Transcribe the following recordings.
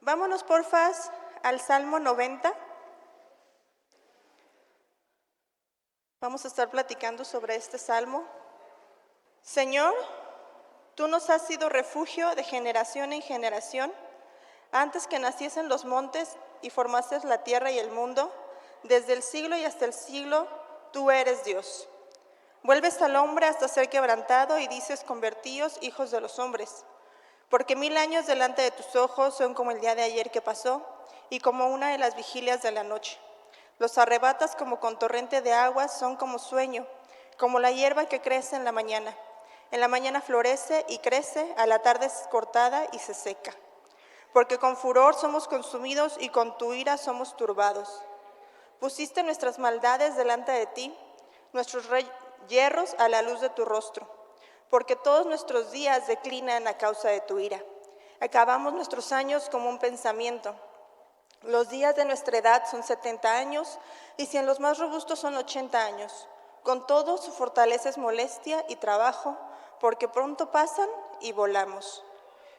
Vámonos porfas al Salmo 90. Vamos a estar platicando sobre este salmo. Señor, tú nos has sido refugio de generación en generación. Antes que naciesen los montes y formases la tierra y el mundo, desde el siglo y hasta el siglo, tú eres Dios. Vuelves al hombre hasta ser quebrantado y dices, convertíos, hijos de los hombres. Porque 1000 años delante de tus ojos son como el día de ayer que pasó y como una de las vigilias de la noche. Los arrebatas como con torrente de aguas, son como sueño, como la hierba que crece en la mañana. En la mañana florece y crece, a la tarde es cortada y se seca. Porque con furor somos consumidos y con tu ira somos turbados. Pusiste nuestras maldades delante de ti, nuestros hierros a la luz de tu rostro. Porque todos nuestros días declinan a causa de tu ira. Acabamos nuestros años como un pensamiento. Los días de nuestra edad son 70 años, y si en los más robustos son 80 años. Con todo, su fortaleza es molestia y trabajo, porque pronto pasan y volamos.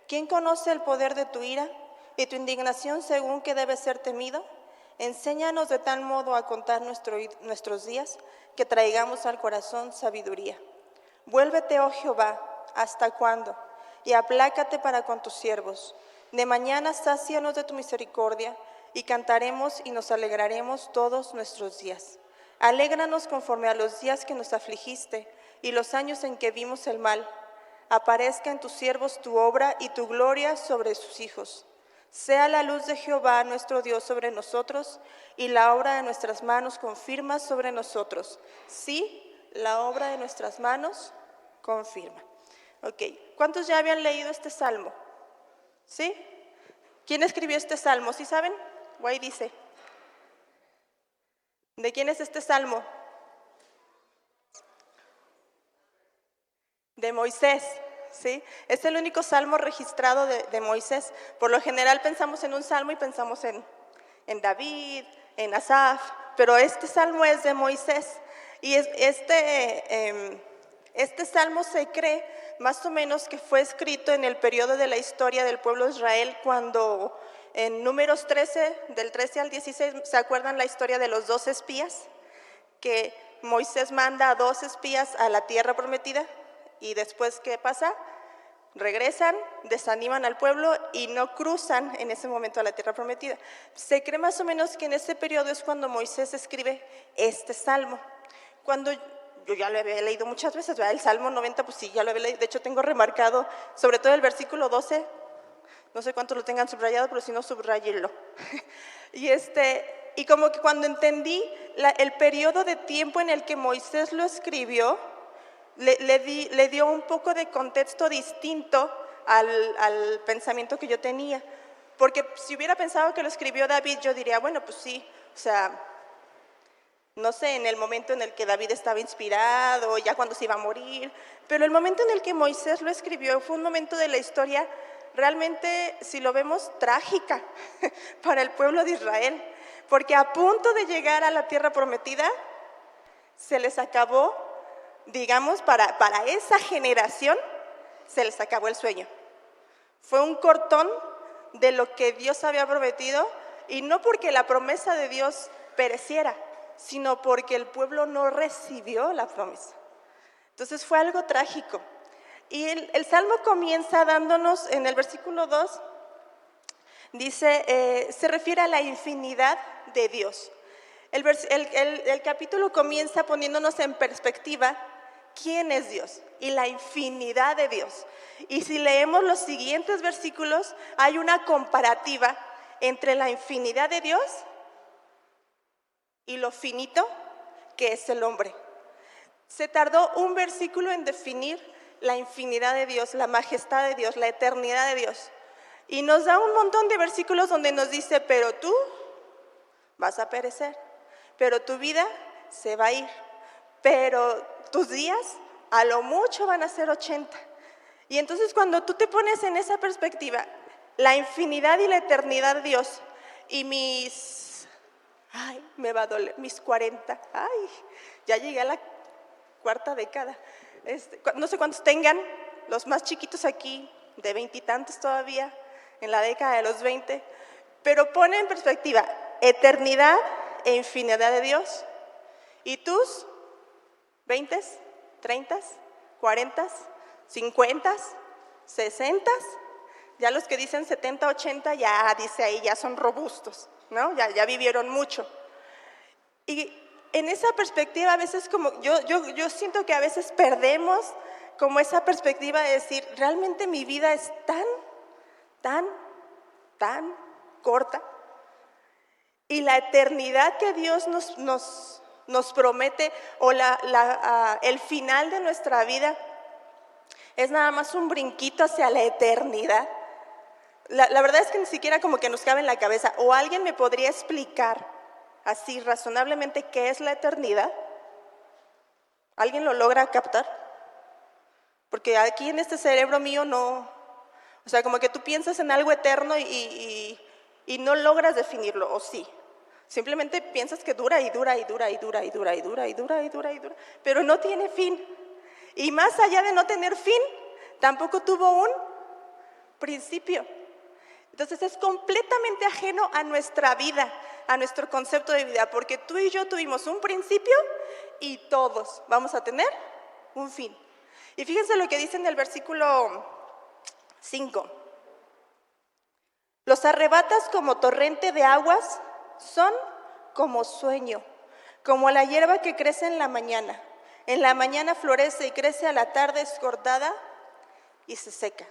¿Quién conoce el poder de tu ira y tu indignación según que debe ser temido? Enséñanos de tal modo a contar nuestros días, que traigamos al corazón sabiduría. Vuélvete, oh Jehová, ¿hasta cuándo? Y aplácate para con tus siervos. De mañana sácianos de tu misericordia, y cantaremos y nos alegraremos todos nuestros días. Alégranos conforme a los días que nos afligiste, y los años en que vimos el mal. Aparezca en tus siervos tu obra y tu gloria sobre sus hijos. Sea la luz de Jehová nuestro Dios sobre nosotros, y la obra de nuestras manos confirma sobre nosotros. Sí, la obra de nuestras manos confirma. Ok, ¿cuántos ya habían leído este salmo? ¿Sí? ¿Quién escribió este salmo? ¿Sí saben? O ahí dice. ¿De quién es este salmo? De Moisés, ¿sí? Es el único salmo registrado de Moisés. Por lo general pensamos en un salmo y pensamos en David, en Asaf, pero este salmo es de Moisés. Y este salmo se cree más o menos que fue escrito en el periodo de la historia del pueblo de Israel, cuando en Números 13, del 13 al 16, ¿se acuerdan la historia de los 2 espías? Que Moisés manda a 2 espías a la tierra prometida, y después, ¿qué pasa? Regresan, desaniman al pueblo y no cruzan en ese momento a la tierra prometida. Se cree más o menos que en ese periodo es cuando Moisés escribe este salmo. Cuando yo ya lo había leído muchas veces, ¿verdad? El Salmo 90, pues sí, ya lo había leído. De hecho, tengo remarcado, sobre todo el versículo 12, no sé cuántos lo tengan subrayado, pero si no, subrayenlo. Y como que cuando entendí el periodo de tiempo en el que Moisés lo escribió, le dio un poco de contexto distinto al pensamiento que yo tenía. Porque si hubiera pensado que lo escribió David, yo diría, bueno, pues sí, o sea, no sé, en el momento en el que David estaba inspirado, ya cuando se iba a morir. Pero el momento en el que Moisés lo escribió fue un momento de la historia realmente, si lo vemos, trágica para el pueblo de Israel. Porque a punto de llegar a la tierra prometida, se les acabó, digamos, para esa generación, se les acabó el sueño. Fue un cortón de lo que Dios había prometido, y no porque la promesa de Dios pereciera, sino porque el pueblo no recibió la promesa. Entonces fue algo trágico. Y el Salmo comienza dándonos, en el versículo 2, dice, se refiere a la infinidad de Dios. El capítulo comienza poniéndonos en perspectiva quién es Dios y la infinidad de Dios. Y si leemos los siguientes versículos, hay una comparativa entre la infinidad de Dios y lo finito que es el hombre. Se tardó un versículo en definir la infinidad de Dios, la majestad de Dios, la eternidad de Dios. Y nos da un montón de versículos donde nos dice, pero tú vas a perecer, pero tu vida se va a ir, pero tus días a lo mucho van a ser 80. Y entonces cuando tú te pones en esa perspectiva, la infinidad y la eternidad de Dios y me va a doler, mis 40, ya llegué a la 4ª década. No sé cuántos tengan, los más chiquitos aquí, de 20 y tantos todavía, en la década de los 20, pero pone en perspectiva eternidad e infinidad de Dios. ¿Y tus 20, 30, 40, 50, 60? Ya los que dicen 70, 80, ya dice ahí, ya son robustos, ¿no? Ya vivieron mucho. Y en esa perspectiva a veces como, yo siento que a veces perdemos como esa perspectiva de decir, realmente mi vida es tan corta. Y la eternidad que Dios nos promete, o el final de nuestra vida, es nada más un brinquito hacia la eternidad. La verdad es que ni siquiera como que nos cabe en la cabeza. ¿O alguien me podría explicar así razonablemente qué es la eternidad? ¿Alguien lo logra captar? Porque aquí en este cerebro mío no, o sea, como que tú piensas en algo eterno y no logras definirlo, ¿o sí? Simplemente piensas que dura y dura y dura y dura y dura y dura y dura y dura y dura, pero no tiene fin. Y más allá de no tener fin, tampoco tuvo un principio. Entonces es completamente ajeno a nuestra vida, a nuestro concepto de vida, porque tú y yo tuvimos un principio y todos vamos a tener un fin. Y fíjense lo que dice en el versículo 5. Los arrebatas como torrente de aguas, son como sueño, como la hierba que crece en la mañana. En la mañana florece y crece, a la tarde es cortada y se seca.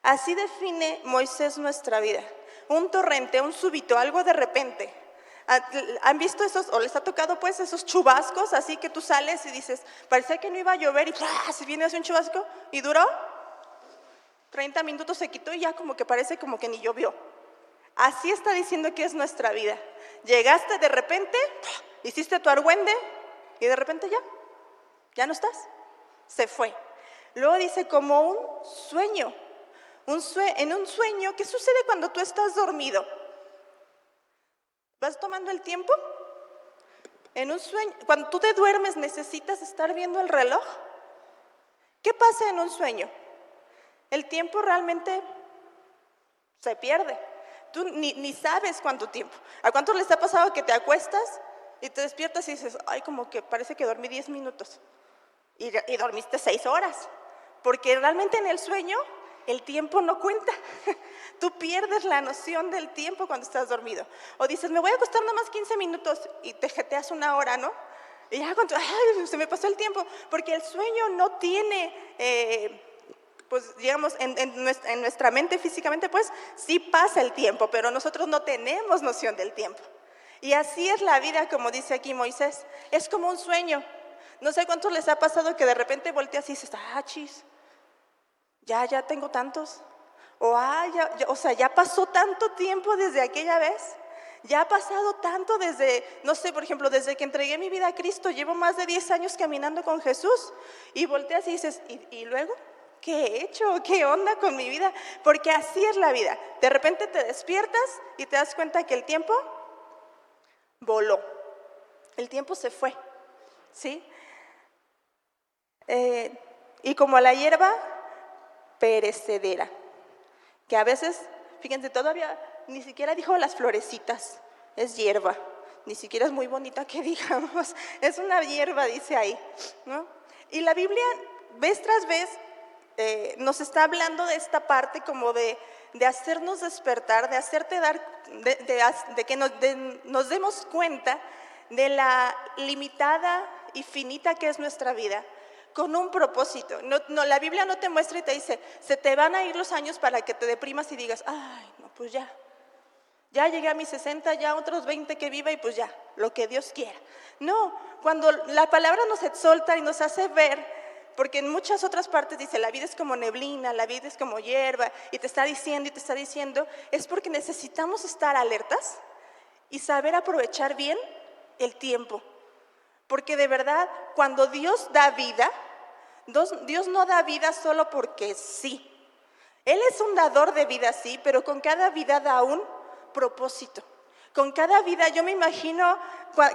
Así define Moisés nuestra vida. Un torrente, un súbito, algo de repente. ¿Han visto esos, o les ha tocado pues esos chubascos así que tú sales y dices, parecía que no iba a llover y se viene así un chubasco y duró 30 minutos, se quitó y ya como que parece como que ni llovió? Así está diciendo que es nuestra vida. Llegaste de repente, hiciste tu argüende y de repente ya no estás, se fue. Luego dice como un sueño. En un sueño, ¿qué sucede cuando tú estás dormido? ¿Vas tomando el tiempo? En un sueño, cuando tú te duermes, ¿necesitas estar viendo el reloj? ¿Qué pasa en un sueño? El tiempo realmente se pierde. Tú ni sabes cuánto tiempo. ¿A cuánto les ha pasado que te acuestas y te despiertas y dices, ay, como que parece que dormí 10 minutos y dormiste 6 horas? Porque realmente en el sueño el tiempo no cuenta. Tú pierdes la noción del tiempo cuando estás dormido. O dices, me voy a acostar nada más 15 minutos y te jeteas 1 hora, ¿no? Y ya cuando, ay, se me pasó el tiempo. Porque el sueño no tiene, pues digamos, en nuestra mente físicamente, pues sí pasa el tiempo, pero nosotros no tenemos noción del tiempo. Y así es la vida, como dice aquí Moisés. Es como un sueño. No sé cuántos les ha pasado que de repente volteas y dices, chis, ya tengo tantos. O sea, ya pasó tanto tiempo desde aquella vez. Ya ha pasado tanto desde, no sé, por ejemplo, desde que entregué mi vida a Cristo. Llevo más de 10 años caminando con Jesús. Y volteas y dices, ¿y luego? ¿Qué he hecho? ¿Qué onda con mi vida? Porque así es la vida. De repente te despiertas y te das cuenta que el tiempo voló. El tiempo se fue, ¿sí? Y como la hierba perecedera, que a veces, fíjense, todavía ni siquiera dijo las florecitas, es hierba, ni siquiera es muy bonita que digamos, es una hierba, dice ahí, ¿no? Y la Biblia, vez tras vez, nos está hablando de esta parte como de hacernos despertar, de hacerte de que nos demos cuenta de la limitada y finita que es nuestra vida, con un propósito. No, la Biblia no te muestra y te dice, se te van a ir los años para que te deprimas y digas, ay, no, pues ya llegué a mis 60, ya otros 20 que viva y pues ya, lo que Dios quiera. No, cuando la palabra nos exalta y nos hace ver, porque en muchas otras partes dice, la vida es como neblina, la vida es como hierba, y te está diciendo, es porque necesitamos estar alertas y saber aprovechar bien el tiempo. Porque de verdad, cuando Dios da vida, Dios no da vida solo porque sí. Él es un dador de vida, sí, pero con cada vida da un propósito. Con cada vida, yo me imagino,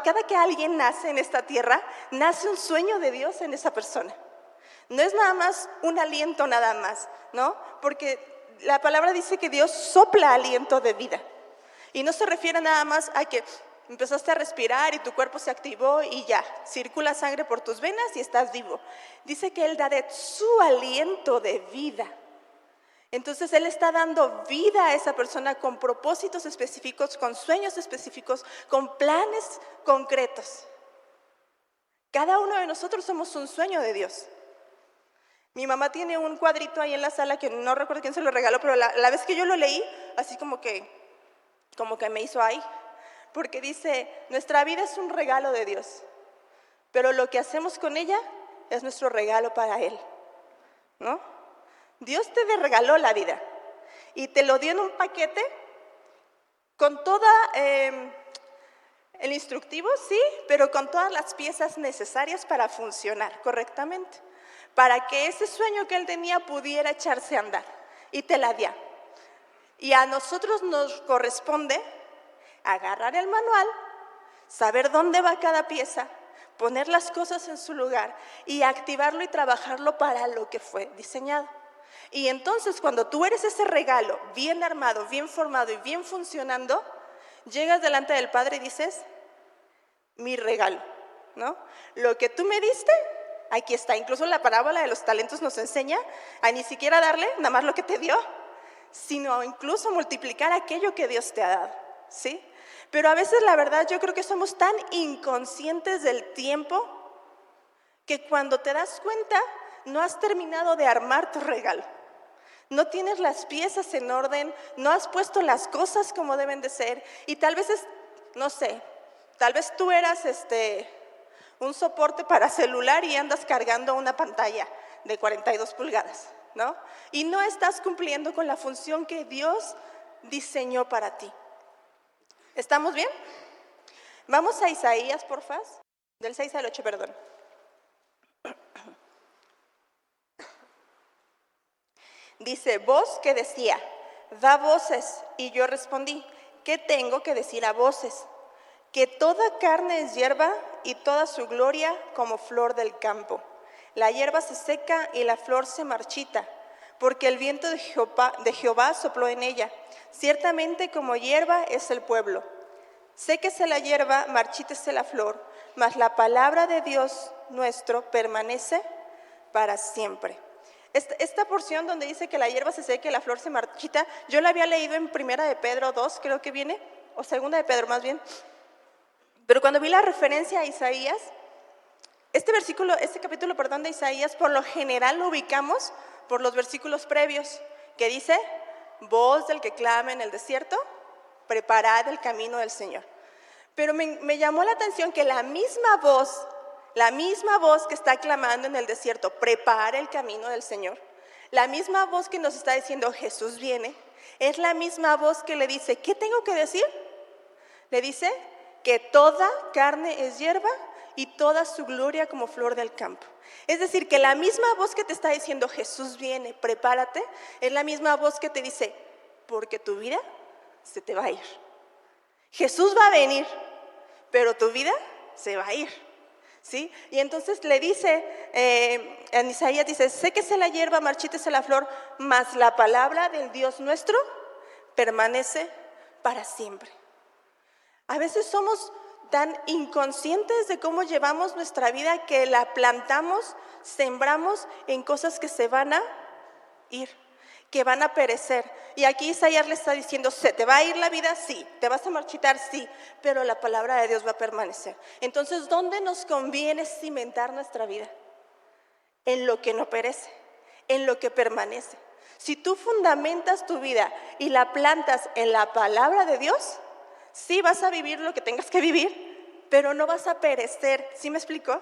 cada que alguien nace en esta tierra, nace un sueño de Dios en esa persona. No es nada más un aliento nada más, ¿no? Porque la palabra dice que Dios sopla aliento de vida. Y no se refiere nada más a que empezaste a respirar y tu cuerpo se activó y ya, circula sangre por tus venas y estás vivo. Dice que Él da de su aliento de vida. Entonces Él está dando vida a esa persona con propósitos específicos, con sueños específicos, con planes concretos. Cada uno de nosotros somos un sueño de Dios. Mi mamá tiene un cuadrito ahí en la sala que no recuerdo quién se lo regaló, pero la vez que yo lo leí, así como que me hizo ahí, porque dice, nuestra vida es un regalo de Dios, pero lo que hacemos con ella es nuestro regalo para Él, ¿no? Dios te regaló la vida y te lo dio en un paquete con toda el instructivo, sí, pero con todas las piezas necesarias para funcionar correctamente, para que ese sueño que Él tenía pudiera echarse a andar, y te la dio. Y a nosotros nos corresponde agarrar el manual, saber dónde va cada pieza, poner las cosas en su lugar y activarlo y trabajarlo para lo que fue diseñado. Y entonces cuando tú eres ese regalo bien armado, bien formado y bien funcionando, llegas delante del Padre y dices, mi regalo, ¿no? Lo que tú me diste, aquí está. Incluso la parábola de los talentos nos enseña a ni siquiera darle nada más lo que te dio, sino incluso multiplicar aquello que Dios te ha dado, ¿sí? Pero a veces la verdad yo creo que somos tan inconscientes del tiempo que cuando te das cuenta no has terminado de armar tu regalo. No tienes las piezas en orden, no has puesto las cosas como deben de ser y tal vez no sé, tal vez tú eras un soporte para celular y andas cargando una pantalla de 42 pulgadas, ¿no? Y no estás cumpliendo con la función que Dios diseñó para ti. ¿Estamos bien? Vamos a Isaías, porfa, del 6 al 8, perdón. Dice, voz que decía, da voces, y yo respondí, ¿qué tengo que decir a voces? Que toda carne es hierba y toda su gloria como flor del campo. La hierba se seca y la flor se marchita, porque el viento de Jehová sopló en ella. Ciertamente como hierba es el pueblo. Séquese la hierba, marchítese la flor, mas la palabra de Dios nuestro permanece para siempre. Esta porción donde dice que la hierba se seca y la flor se marchita, yo la había leído en 1 de Pedro 2, creo que viene, o 2 de Pedro más bien. Pero cuando vi la referencia a Isaías, este capítulo de Isaías, por lo general lo ubicamos por los versículos previos, que dice, voz del que clama en el desierto, preparad el camino del Señor. Pero me llamó la atención que la misma voz que está clamando en el desierto, prepara el camino del Señor, la misma voz que nos está diciendo Jesús viene, es la misma voz que le dice, ¿qué tengo que decir? Le dice que toda carne es hierba y toda su gloria como flor del campo. Es decir, que la misma voz que te está diciendo Jesús viene, prepárate, es la misma voz que te dice, porque tu vida se te va a ir. Jesús va a venir, pero tu vida se va a ir, ¿sí? Y entonces le dice, en Isaías dice, séquese la hierba, marchítese la flor, mas la palabra del Dios nuestro permanece para siempre. A veces somos tan inconscientes de cómo llevamos nuestra vida que la plantamos, sembramos en cosas que se van a ir, que van a perecer. Y aquí Isaías le está diciendo, ¿se te va a ir la vida? Sí. ¿Te vas a marchitar? Sí. Pero la palabra de Dios va a permanecer. Entonces, ¿dónde nos conviene cimentar nuestra vida? En lo que no perece, en lo que permanece. Si tú fundamentas tu vida y la plantas en la palabra de Dios, sí vas a vivir lo que tengas que vivir, pero no vas a perecer. ¿Sí me explico?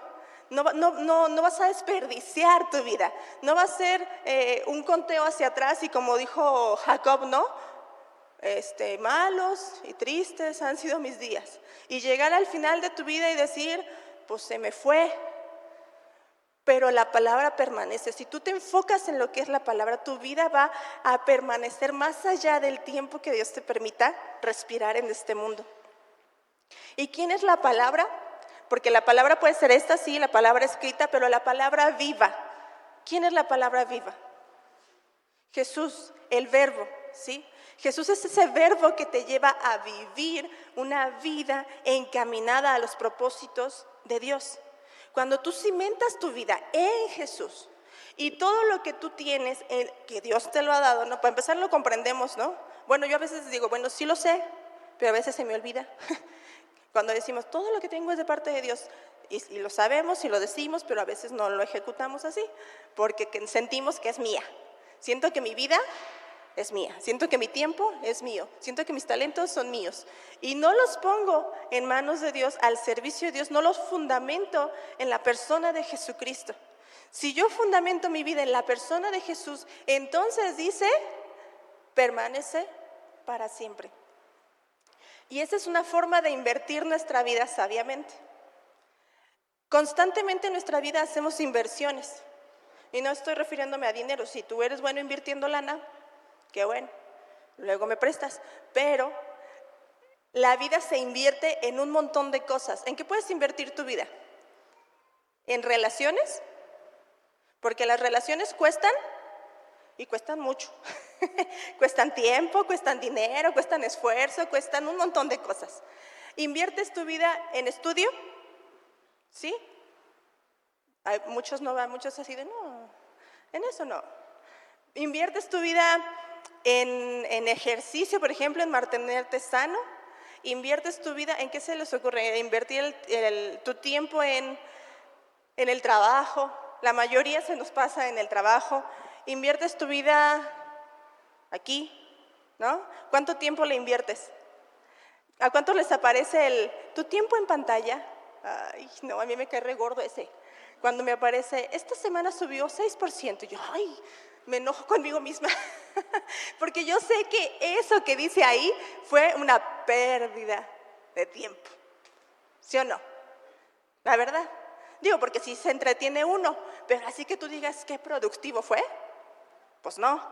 No vas a desperdiciar tu vida, no va a ser un conteo hacia atrás y como dijo Jacob, ¿no? Malos y tristes han sido mis días. Y llegar al final de tu vida y decir, pues se me fue, pero la palabra permanece. Si tú te enfocas en lo que es la palabra, tu vida va a permanecer más allá del tiempo que Dios te permita respirar en este mundo. ¿Y quién es la palabra? Porque la palabra puede ser esta, sí, la palabra escrita, pero la palabra viva. ¿Quién es la palabra viva? Jesús, el verbo, ¿sí? Jesús es ese verbo que te lleva a vivir una vida encaminada a los propósitos de Dios. Cuando tú cimentas tu vida en Jesús y todo lo que tú tienes, que Dios te lo ha dado, ¿no? Para empezar lo comprendemos, ¿no? Bueno, yo a veces digo, bueno, sí lo sé, pero a veces se me olvida. Cuando decimos, todo lo que tengo es de parte de Dios, y lo sabemos y lo decimos, pero a veces no lo ejecutamos así, porque sentimos que es mía. Siento que mi vida es mía, siento que mi tiempo es mío, siento que mis talentos son míos. Y no los pongo en manos de Dios, al servicio de Dios, no los fundamento en la persona de Jesucristo. Si yo fundamento mi vida en la persona de Jesús, entonces dice, permanece para siempre. Y esa es una forma de invertir nuestra vida sabiamente. Constantemente en nuestra vida hacemos inversiones. Y no estoy refiriéndome a dinero. Si tú eres bueno invirtiendo lana, qué bueno, luego me prestas. Pero la vida se invierte en un montón de cosas. ¿En qué puedes invertir tu vida? ¿En relaciones? Porque las relaciones cuestan y cuestan mucho. Cuestan tiempo, cuestan dinero, cuestan esfuerzo, cuestan un montón de cosas. ¿Inviertes tu vida en estudio? ¿Sí? Hay muchos no van, muchos así de no, en eso no. ¿Inviertes tu vida en ejercicio, por ejemplo, en mantenerte sano? ¿Inviertes tu vida, en qué se les ocurre? Invertir tu tiempo en el trabajo. La mayoría se nos pasa en el trabajo. ¿Inviertes tu vida aquí? ¿No? ¿Cuánto tiempo le inviertes? ¿A cuántos les aparece tu tiempo en pantalla? Ay, no, a mí me cae re gordo ese. Cuando me aparece, esta semana subió 6%, yo, ay, me enojo conmigo misma. Porque yo sé que eso que dice ahí fue una pérdida de tiempo. ¿Sí o no? La verdad. Digo, porque si se entretiene uno, pero así que tú digas qué productivo fue, pues no.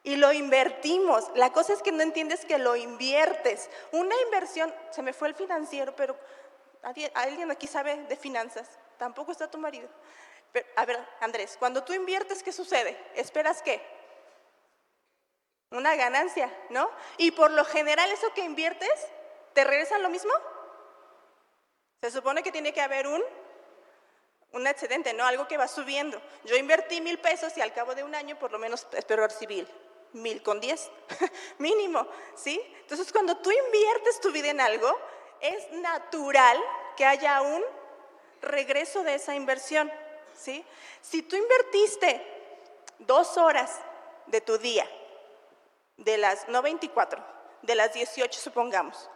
Y lo invertimos. La cosa es que no entiendes que lo inviertes. Una inversión, se me fue el financiero, pero ¿alguien aquí sabe de finanzas? Tampoco está tu marido. Pero, a ver, Andrés, cuando tú inviertes, ¿qué sucede? ¿Esperas qué? Una ganancia, ¿no? Y por lo general eso que inviertes, ¿te regresan lo mismo? Se supone que tiene que haber un excedente, ¿no? Algo que va subiendo. Yo invertí 1,000 pesos y al cabo de un año por lo menos espero recibir 1,000,10 mínimo, ¿sí? Entonces cuando tú inviertes tu vida en algo, es natural que haya un regreso de esa inversión, ¿sí? Si tú invertiste 2 horas de tu día, no 24, de las 18 supongamos,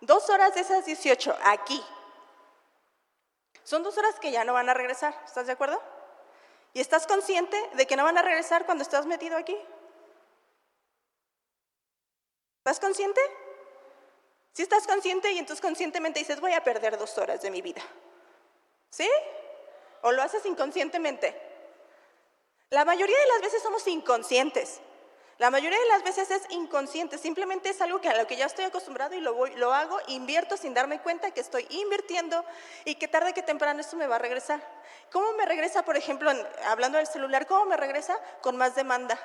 2 horas de esas 18 aquí, son 2 horas que ya no van a regresar, ¿estás de acuerdo? ¿Y estás consciente de que no van a regresar cuando estás metido aquí? ¿Estás consciente? Si estás consciente y entonces conscientemente dices, voy a perder 2 horas de mi vida. ¿Sí? ¿O lo haces inconscientemente? La mayoría de las veces somos inconscientes. La mayoría de las veces es inconsciente, simplemente es algo a lo que ya estoy acostumbrado y lo hago, invierto sin darme cuenta que estoy invirtiendo y que tarde que temprano esto me va a regresar. ¿Cómo me regresa, por ejemplo, hablando del celular, cómo me regresa? Con más demanda.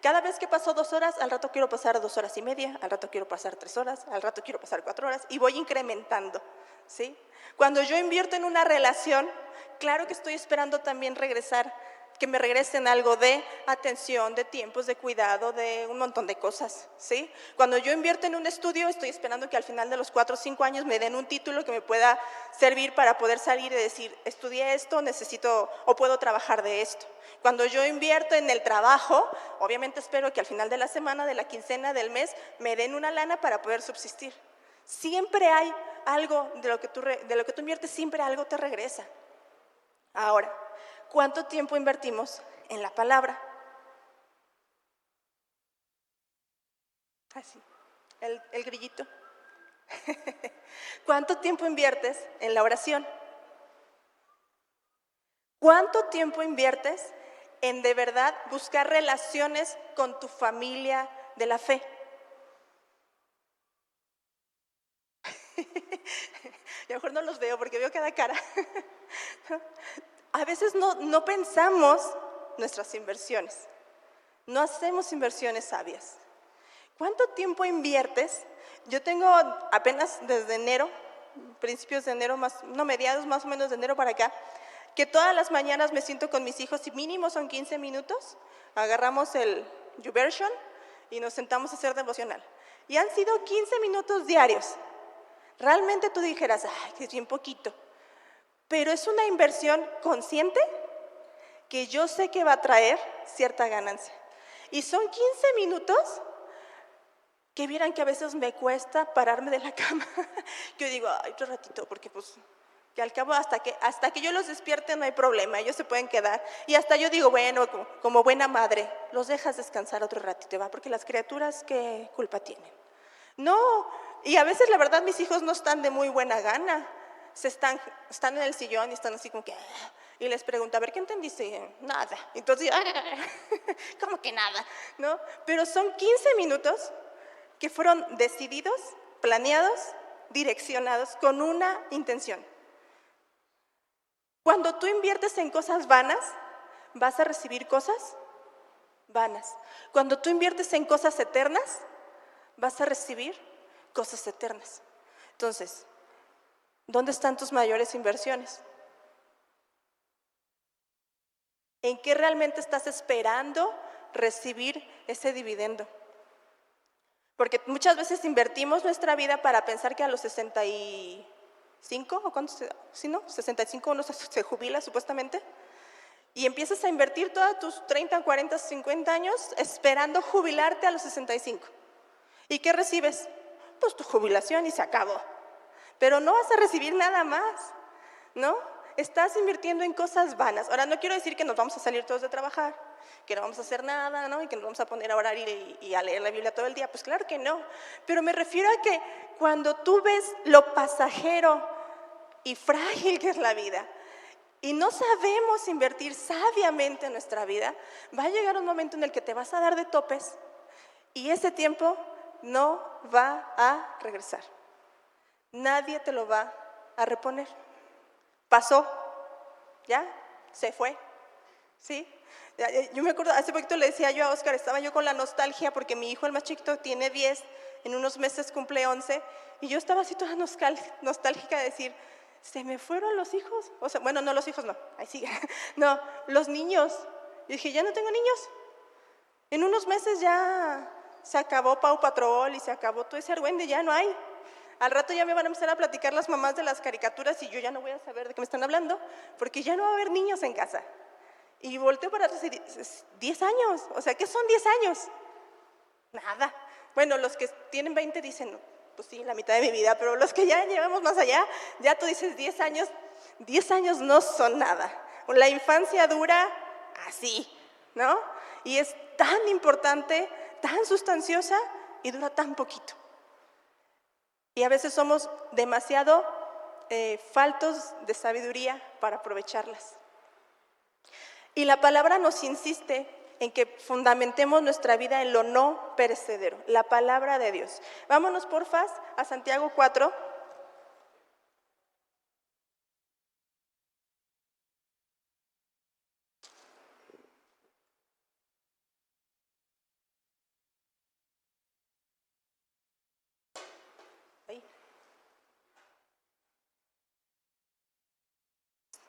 Cada vez que paso 2 horas, al rato quiero pasar 2 horas y media, al rato quiero pasar 3 horas, al rato quiero pasar 4 horas y voy incrementando, ¿sí? Cuando yo invierto en una relación, claro que estoy esperando también regresar, que me regresen algo de atención, de tiempos, de cuidado, de un montón de cosas, ¿sí? Cuando yo invierto en un estudio, estoy esperando que al final de los 4 o 5 años me den un título que me pueda servir para poder salir y decir, estudié esto, necesito o puedo trabajar de esto. Cuando yo invierto en el trabajo, obviamente espero que al final de la semana, de la quincena, del mes, me den una lana para poder subsistir. Siempre hay algo de lo que tú inviertes, siempre algo te regresa. Ahora, ¿cuánto tiempo invertimos en la palabra? Así, el grillito. ¿Cuánto tiempo inviertes en la oración? ¿Cuánto tiempo inviertes en de verdad buscar relaciones con tu familia de la fe? Y a lo mejor no los veo porque veo cada cara. A veces no pensamos nuestras inversiones. No hacemos inversiones sabias. ¿Cuánto tiempo inviertes? Yo tengo apenas desde enero, principios de enero, mediados más o menos de enero para acá, que todas las mañanas me siento con mis hijos y mínimo son 15 minutos, agarramos el YouVersion y nos sentamos a hacer devocional. Y han sido 15 minutos diarios. Realmente tú dijeras, ay, que es bien poquito, pero es una inversión consciente que yo sé que va a traer cierta ganancia. Y son 15 minutos que vieran que a veces me cuesta pararme de la cama. Yo digo, ay, otro ratito, porque pues, que al cabo hasta que yo los despierte no hay problema, ellos se pueden quedar. Y hasta yo digo, bueno, como buena madre, los dejas descansar otro ratito, ¿va? Porque las criaturas, ¿qué culpa tienen? No, y a veces la verdad mis hijos no están de muy buena gana. Están en el sillón y están así como que… Y les pregunto, a ver, ¿qué entendiste? Nada. Entonces, ¿cómo que nada? ¿No? Pero son 15 minutos que fueron decididos, planeados, direccionados con una intención. Cuando tú inviertes en cosas vanas, vas a recibir cosas vanas. Cuando tú inviertes en cosas eternas, vas a recibir cosas eternas. Entonces, ¿dónde están tus mayores inversiones? ¿En qué realmente estás esperando recibir ese dividendo? Porque muchas veces invertimos nuestra vida para pensar que a los 65, ¿o cuánto? ¿Sí, no? 65 uno se jubila supuestamente. Y empiezas a invertir todos tus 30, 40, 50 años esperando jubilarte a los 65. ¿Y qué recibes? Pues tu jubilación y se acabó. Pero no vas a recibir nada más, ¿no? Estás invirtiendo en cosas vanas. Ahora, no quiero decir que nos vamos a salir todos de trabajar, que no vamos a hacer nada, ¿no? Y que nos vamos a poner a orar y a leer la Biblia todo el día. Pues claro que no. Pero me refiero a que cuando tú ves lo pasajero y frágil que es la vida y no sabemos invertir sabiamente en nuestra vida, va a llegar un momento en el que te vas a dar de topes y ese tiempo no va a regresar. Nadie te lo va a reponer. Pasó, ya, se fue, ¿sí? Yo me acuerdo, hace poquito le decía yo a Oscar, estaba yo con la nostalgia porque mi hijo, el más chiquito, tiene 10, en unos meses cumple 11, y yo estaba así toda nostálgica de decir, ¿se me fueron los hijos? O sea, bueno, no, los hijos no, ahí sigue, no, los niños. Y dije, ya no tengo niños. En unos meses ya se acabó Pau Patrol y se acabó todo ese argüende, ya no hay. Al rato ya me van a empezar a platicar las mamás de las caricaturas y yo ya no voy a saber de qué me están hablando, porque ya no va a haber niños en casa. Y volteo para atrás y digo, 10 años, o sea, ¿qué son 10 años? Nada. Bueno, los que tienen 20 dicen, pues sí, la mitad de mi vida, pero los que ya llevamos más allá, ya tú dices 10 años no son nada. La infancia dura así, ¿no? Y es tan importante, tan sustanciosa y dura tan poquito. Y a veces somos demasiado faltos de sabiduría para aprovecharlas. Y la palabra nos insiste en que fundamentemos nuestra vida en lo no perecedero, la palabra de Dios. Vámonos porfa a Santiago 4.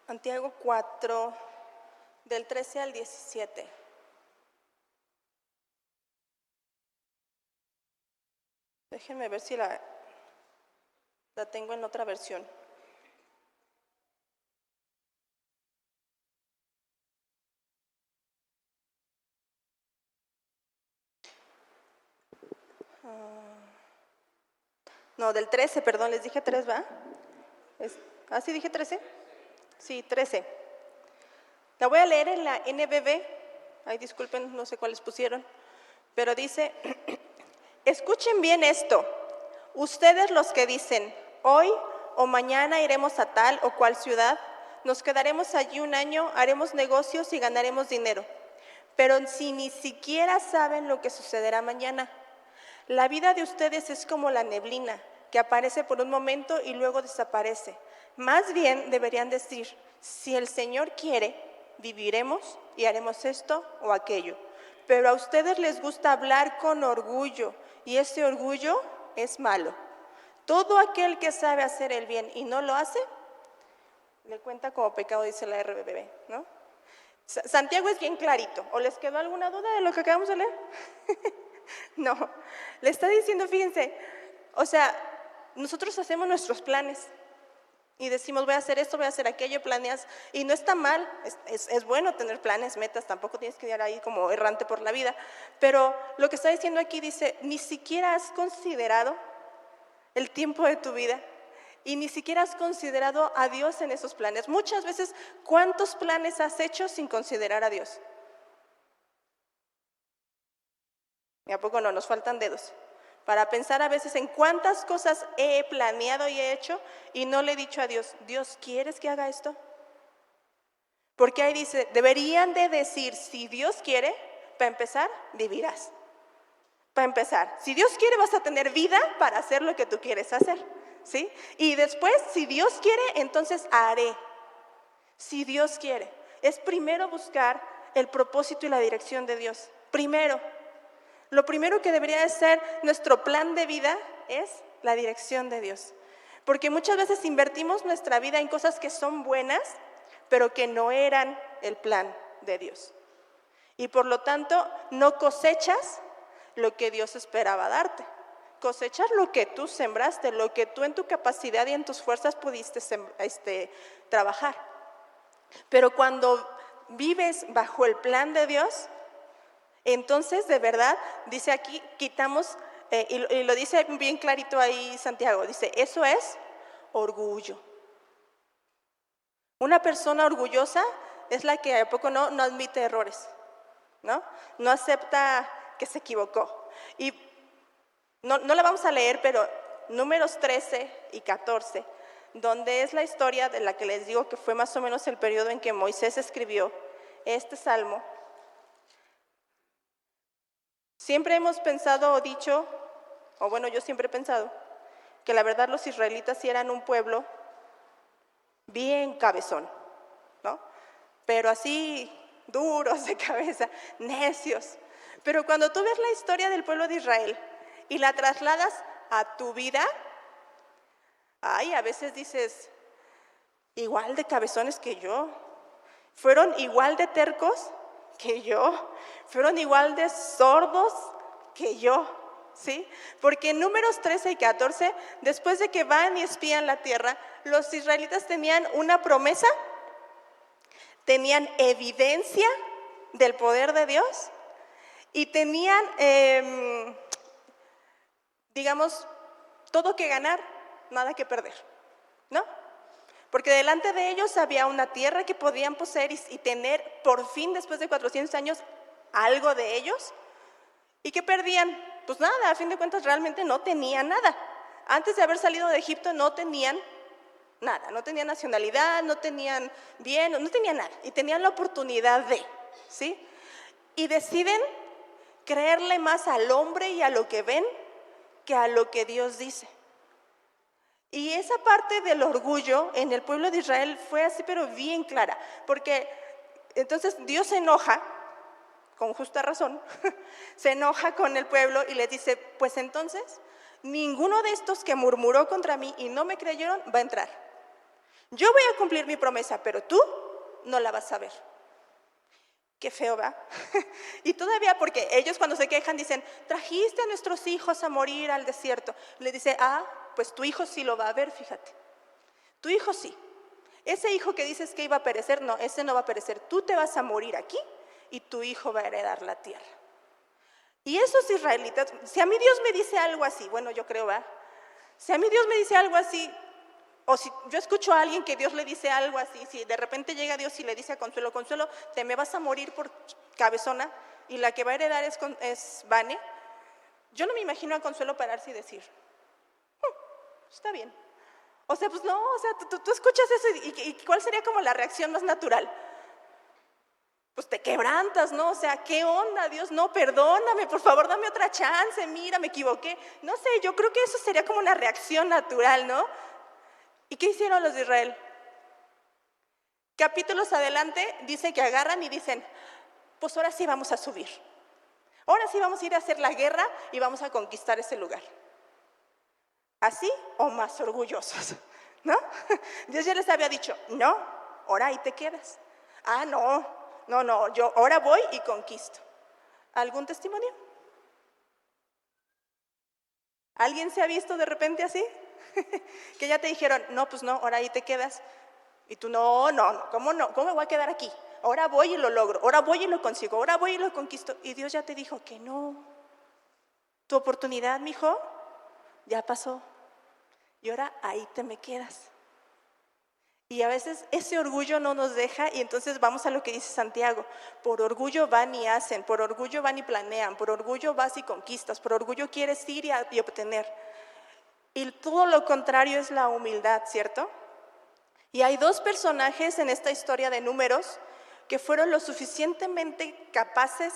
Santiago 4, del 13 al 17. Déjenme ver si la tengo en otra versión. No, del 13, perdón, les dije 3, ¿va? ¿Sí dije 13? Sí, 13. La voy a leer en la NBB. Ay, disculpen, no sé cuáles pusieron. Pero dice, escuchen bien esto. Ustedes los que dicen, hoy o mañana iremos a tal o cual ciudad, nos quedaremos allí un año, haremos negocios y ganaremos dinero. Pero si ni siquiera saben lo que sucederá mañana, la vida de ustedes es como la neblina, que aparece por un momento y luego desaparece. Más bien deberían decir, si el Señor quiere, viviremos y haremos esto o aquello. pero a ustedes les gusta hablar con orgullo, y ese orgullo es malo. Todo aquel que sabe hacer el bien y no lo hace, le cuenta como pecado, dice la RBB, ¿no? Santiago es bien clarito. ¿O les quedó alguna duda de lo que acabamos de leer? No, le está diciendo, fíjense, o sea, nosotros hacemos nuestros planes y decimos, voy a hacer esto, voy a hacer aquello, planeas, y no está mal, es bueno tener planes, metas, tampoco tienes que ir ahí como errante por la vida, pero lo que está diciendo aquí dice, ni siquiera has considerado el tiempo de tu vida y ni siquiera has considerado a Dios en esos planes. Muchas veces, ¿cuántos planes has hecho sin considerar a Dios? ¿Y a poco no? Nos faltan dedos para pensar a veces en cuántas cosas he planeado y he hecho y no le he dicho a Dios, Dios, ¿quieres que haga esto? Porque ahí dice, deberían de decir, si Dios quiere, para empezar, vivirás. Para empezar, si Dios quiere vas a tener vida para hacer lo que tú quieres hacer, ¿sí? Y después, si Dios quiere, entonces haré. Si Dios quiere. Es primero buscar el propósito y la dirección de Dios. Primero. Lo primero que debería de ser nuestro plan de vida es la dirección de Dios. Porque muchas veces invertimos nuestra vida en cosas que son buenas, pero que no eran el plan de Dios. Y por lo tanto, no cosechas lo que Dios esperaba darte. Cosechas lo que tú sembraste, lo que tú en tu capacidad y en tus fuerzas pudiste trabajar. Pero cuando vives bajo el plan de Dios, entonces, de verdad, dice aquí, quitamos, y lo dice bien clarito ahí Santiago, dice, eso es orgullo. Una persona orgullosa es la que a poco no admite errores, ¿no? No acepta que se equivocó. Y no la vamos a leer, pero Números 13 y 14, donde es la historia de la que les digo que fue más o menos el periodo en que Moisés escribió este salmo. Siempre hemos pensado o dicho, o bueno, yo siempre he pensado, que la verdad los israelitas sí eran un pueblo bien cabezón, ¿no? Pero así duros de cabeza, necios. Pero cuando tú ves la historia del pueblo de Israel y la trasladas a tu vida, ay, a veces dices, igual de cabezones que yo, fueron igual de tercos que yo, fueron igual de sordos que yo, ¿sí? Porque en Números 13 y 14, después de que van y espían la tierra, los israelitas tenían una promesa, tenían evidencia del poder de Dios y tenían, digamos, todo que ganar, nada que perder, ¿no? Porque delante de ellos había una tierra que podían poseer y tener por fin, después de 400 años, algo de ellos. ¿Y qué perdían? Pues nada, a fin de cuentas realmente no tenían nada. Antes de haber salido de Egipto no tenían nada, no tenían nacionalidad, no tenían bien, no tenían nada. Y tenían la oportunidad de, ¿sí? Y deciden creerle más al hombre y a lo que ven que a lo que Dios dice. Y esa parte del orgullo en el pueblo de Israel fue así, pero bien clara, porque entonces Dios se enoja, con justa razón, se enoja con el pueblo y les dice, pues entonces, ninguno de estos que murmuró contra mí y no me creyeron va a entrar. Yo voy a cumplir mi promesa, pero tú no la vas a ver. Qué feo, ¿va? Y todavía porque ellos cuando se quejan dicen, trajiste a nuestros hijos a morir al desierto. Le dice, pues tu hijo sí lo va a ver, fíjate. Tu hijo sí. Ese hijo que dices que iba a perecer, no, ese no va a perecer. Tú te vas a morir aquí y tu hijo va a heredar la tierra. Y esos israelitas, si a mí Dios me dice algo así, bueno, yo creo, ¿va? Si a mí Dios me dice algo así, o si yo escucho a alguien que Dios le dice algo así, si de repente llega Dios y le dice a Consuelo, Consuelo, te me vas a morir por cabezona y la que va a heredar es Vane, yo no me imagino a Consuelo pararse y decir, está bien. O sea, pues no, o sea, tú escuchas eso y ¿cuál sería como la reacción más natural? Pues te quebrantas, ¿no? O sea, ¿qué onda, Dios? No, perdóname, por favor, dame otra chance, mira, me equivoqué. No sé, yo creo que eso sería como una reacción natural, ¿no? ¿Y qué hicieron los de Israel? Capítulos adelante dice que agarran y dicen, pues ahora sí vamos a subir. ahora sí vamos a ir a hacer la guerra y vamos a conquistar ese lugar. ¿Así o más orgullosos? ¿No? Dios ya les había dicho, no, ahora ahí te quedas. Ah, no, yo ahora voy y conquisto. ¿Algún testimonio? ¿Alguien se ha visto de repente así? Que ya te dijeron, no, pues no, ahora ahí te quedas. Y tú, no, ¿cómo no? ¿Cómo me voy a quedar aquí? Ahora voy y lo logro, ahora voy y lo consigo, ahora voy y lo conquisto. Y Dios ya te dijo que no. Tu oportunidad, mijo, ya pasó. Y ahora ahí te me quedas. Y a veces ese orgullo no nos deja y entonces vamos a lo que dice Santiago. Por orgullo van y hacen, por orgullo van y planean, por orgullo vas y conquistas, por orgullo quieres ir y obtener. Y todo lo contrario es la humildad, ¿cierto? Y hay dos personajes en esta historia de Números que fueron lo suficientemente capaces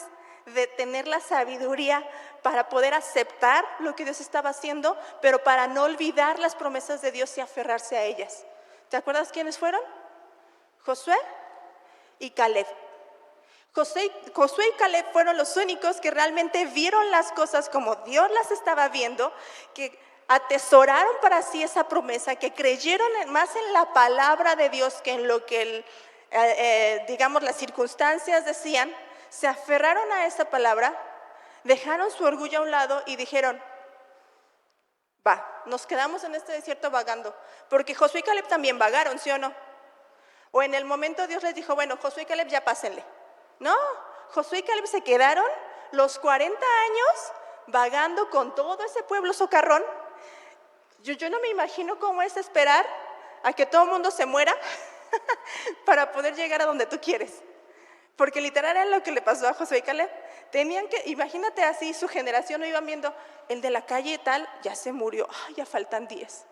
de tener la sabiduría para poder aceptar lo que Dios estaba haciendo, pero para no olvidar las promesas de Dios y aferrarse a ellas. ¿Te acuerdas quiénes fueron? Josué y Caleb. Josué y Caleb fueron los únicos que realmente vieron las cosas como Dios las estaba viendo, que atesoraron para sí esa promesa, que creyeron más en la palabra de Dios que en lo que digamos las circunstancias decían. Se aferraron a esa palabra, dejaron su orgullo a un lado y dijeron, va, nos quedamos en este desierto vagando, porque Josué y Caleb también vagaron, ¿sí o no? O en el momento Dios les dijo, bueno, Josué y Caleb ya pásenle. No, Josué y Caleb se quedaron los 40 años vagando con todo ese pueblo socarrón. Yo no me imagino cómo es esperar a que todo el mundo se muera para poder llegar a donde tú quieres. Porque literal era lo que le pasó a Josué y Caleb. Tenían que, imagínate así, su generación lo iban viendo, el de la calle y tal, ya se murió, ya faltan 10.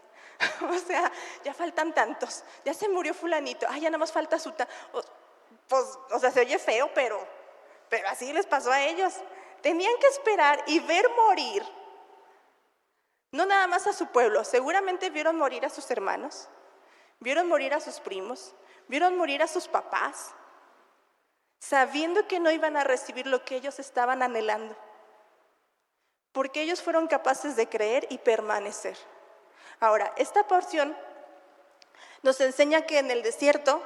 O sea, ya faltan tantos, ya se murió fulanito, ya nada más falta su... Pues, o sea, se oye feo, pero así les pasó a ellos. Tenían que esperar y ver morir, no nada más a su pueblo, seguramente vieron morir a sus hermanos, vieron morir a sus primos, vieron morir a sus papás, sabiendo que no iban a recibir lo que ellos estaban anhelando, porque ellos fueron capaces de creer y permanecer. Ahora, esta porción nos enseña que en el desierto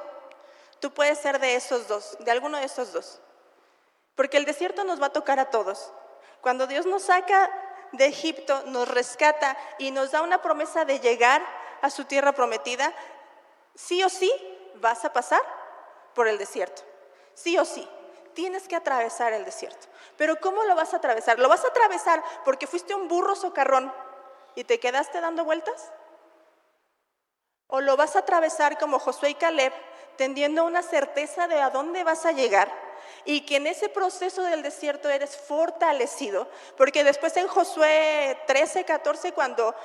tú puedes ser de esos dos, de alguno de esos dos, porque el desierto nos va a tocar a todos. Cuando Dios nos saca de Egipto, nos rescata y nos da una promesa de llegar a su tierra prometida, sí o sí vas a pasar por el desierto. Sí o sí, tienes que atravesar el desierto. Pero ¿cómo lo vas a atravesar? ¿Lo vas a atravesar porque fuiste un burro socarrón y te quedaste dando vueltas? ¿O lo vas a atravesar como Josué y Caleb, teniendo una certeza de a dónde vas a llegar y que en ese proceso del desierto eres fortalecido? Porque después en Josué 13, 14, cuando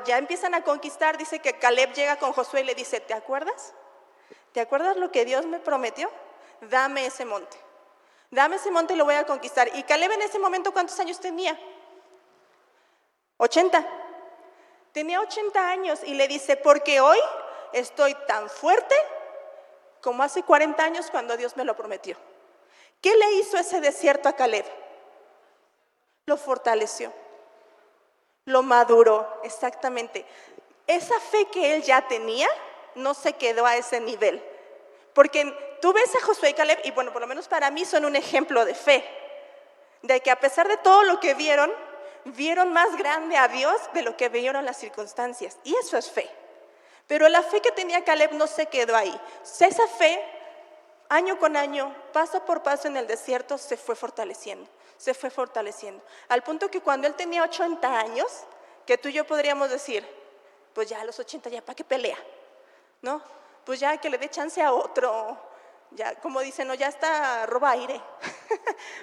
ya empiezan a conquistar, dice que Caleb llega con Josué y le dice, ¿te acuerdas? ¿Te acuerdas lo que Dios me prometió? Dame ese monte y lo voy a conquistar. Y Caleb en ese momento, ¿cuántos años tenía? 80. Tenía 80 años y le dice, porque hoy estoy tan fuerte como hace 40 años cuando Dios me lo prometió. ¿Qué le hizo ese desierto a Caleb? Lo fortaleció, lo maduró, exactamente. Esa fe que él ya tenía no se quedó a ese nivel. Porque tú ves a Josué y Caleb, y bueno, por lo menos para mí son un ejemplo de fe, de que a pesar de todo lo que vieron más grande a Dios de lo que vieron las circunstancias, y eso es fe. Pero la fe que tenía Caleb no se quedó ahí. Esa fe, año con año, paso por paso en el desierto, se fue fortaleciendo, al punto que cuando él tenía 80 años, que tú y yo podríamos decir, pues ya a los 80 ya, ¿para qué pelea? ¿No? Pues ya que le dé chance a otro, ya como dicen, no, ya está, roba aire.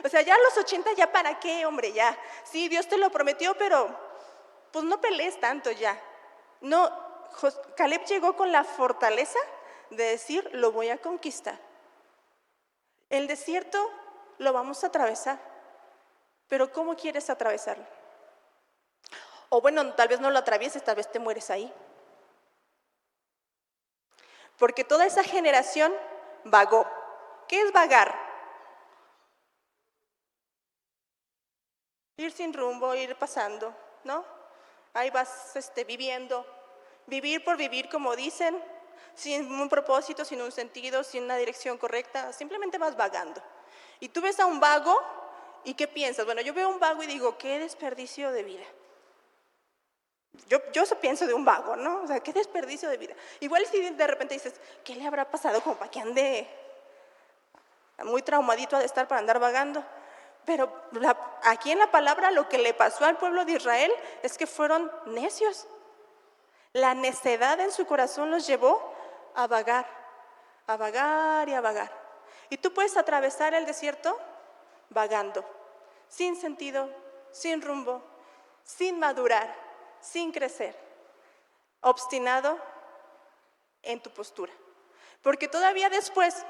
O sea, ya a los 80 ya para qué, hombre, ya. Sí, Dios te lo prometió, pero pues no pelees tanto ya. No, Caleb llegó con la fortaleza de decir, lo voy a conquistar. El desierto lo vamos a atravesar, pero ¿cómo quieres atravesarlo? O bueno, tal vez no lo atravieses, tal vez te mueres ahí. Porque toda esa generación vagó. ¿Qué es vagar? Ir sin rumbo, ir pasando, ¿no? Ahí vas viviendo, vivir por vivir, como dicen, sin un propósito, sin un sentido, sin una dirección correcta, simplemente vas vagando. Y tú ves a un vago, ¿y qué piensas? Bueno, yo veo a un vago y digo, qué desperdicio de vida. Yo eso pienso de un vago, ¿no? O sea, qué desperdicio de vida. Igual si de repente dices, ¿qué le habrá pasado como para que ande muy traumadito de estar para andar vagando? Pero aquí en la palabra lo que le pasó al pueblo de Israel es que fueron necios. La necedad en su corazón los llevó a vagar y a vagar. Y tú puedes atravesar el desierto vagando, sin sentido, sin rumbo, sin madurar, sin crecer, obstinado en tu postura. Porque todavía después,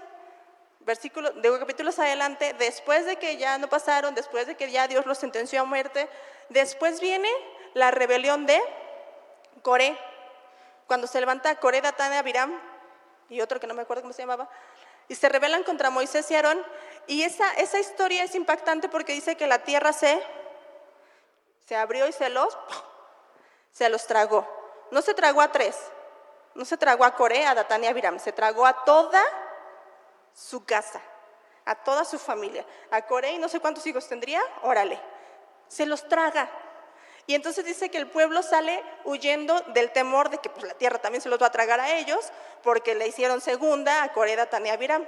capítulos adelante, después de que ya no pasaron, después de que ya Dios los sentenció a muerte, después viene la rebelión de Coré. Cuando se levanta Coré, Datán y Abiram, y otro que no me acuerdo cómo se llamaba, y se rebelan contra Moisés y Aarón, y esa historia es impactante porque dice que la tierra se abrió y se los tragó. No se tragó a tres, no se tragó a Coré, a Datán y a Abiram, se tragó a toda su casa, a toda su familia. A Coré y no sé cuántos hijos tendría, órale, se los traga. Y entonces dice que el pueblo sale huyendo del temor de que pues, la tierra también se los va a tragar a ellos, porque le hicieron segunda a Coré, Datán y Abiram.